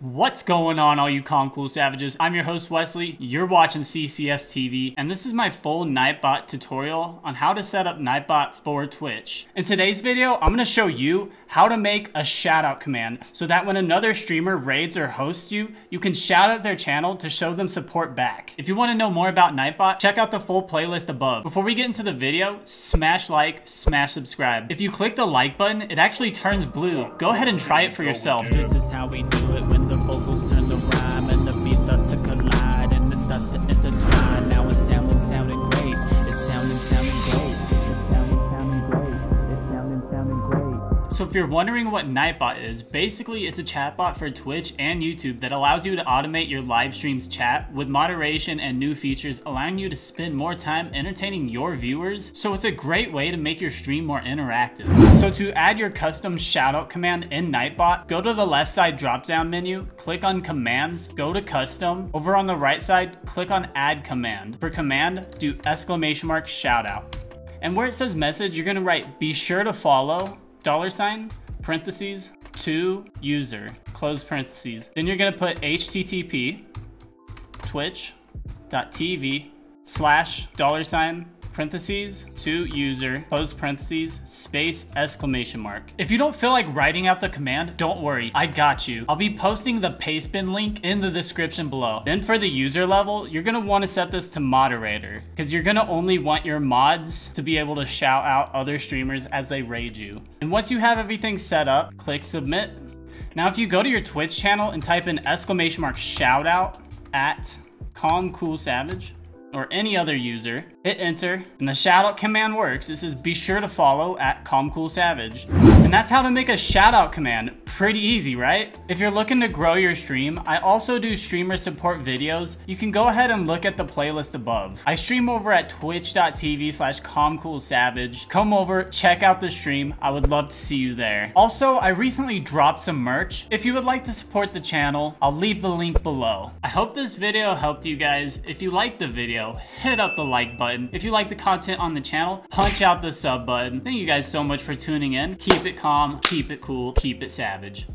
What's going on, all you CalmCoolSavages? I'm your host, Wesley. You're watching CCS TV, and this is my full Nightbot tutorial on how to set up Nightbot for Twitch. In today's video, I'm going to show you how to make a shoutout command so that when another streamer raids or hosts you, you can shout out their channel to show them support back. If you want to know more about Nightbot, check out the full playlist above. Before we get into the video, smash like, smash subscribe. If you click the like button, it actually turns blue. Go ahead and try it for yourself. This is how we do it when the vocals turn the rhyme and the beats start to collide and it starts to intertwine. Now it's sounding great. It's sounding great. It's sounding great. It's sounding great. So if you're wondering what Nightbot is, basically it's a chatbot for Twitch and YouTube that allows you to automate your live streams chat with moderation and new features, allowing you to spend more time entertaining your viewers. So it's a great way to make your stream more interactive. So to add your custom shoutout command in Nightbot, go to the left side drop-down menu, click on commands, go to custom. Over on the right side, click on add command. For command, do !shoutout. And where it says message, you're gonna write be sure to follow $, parentheses, to user, close parentheses. Then you're gonna put http twitch.tv /$, parentheses, to user, close parentheses, space, exclamation mark. If you don't feel like writing out the command, don't worry, I got you. I'll be posting the Pastebin link in the description below. Then for the user level, you're gonna wanna set this to moderator because you're gonna only want your mods to be able to shout out other streamers as they raid you. And once you have everything set up, click submit. Now if you go to your Twitch channel and type in !shoutout at CalmCoolSavage, or any other user, hit enter, and the shoutout command works. This is be sure to follow at CalmCoolSavage. And that's how to make a shoutout command. Pretty easy, right? If you're looking to grow your stream, I also do streamer support videos. You can go ahead and look at the playlist above. I stream over at twitch.tv /CalmCoolSavage. Come over, check out the stream. I would love to see you there. Also, I recently dropped some merch. If you would like to support the channel, I'll leave the link below. I hope this video helped you guys. If you liked the video, hit up the like button. If you like the content on the channel, punch out the sub button. Thank you guys so much for tuning in. Keep it calm, keep it cool, keep it savage.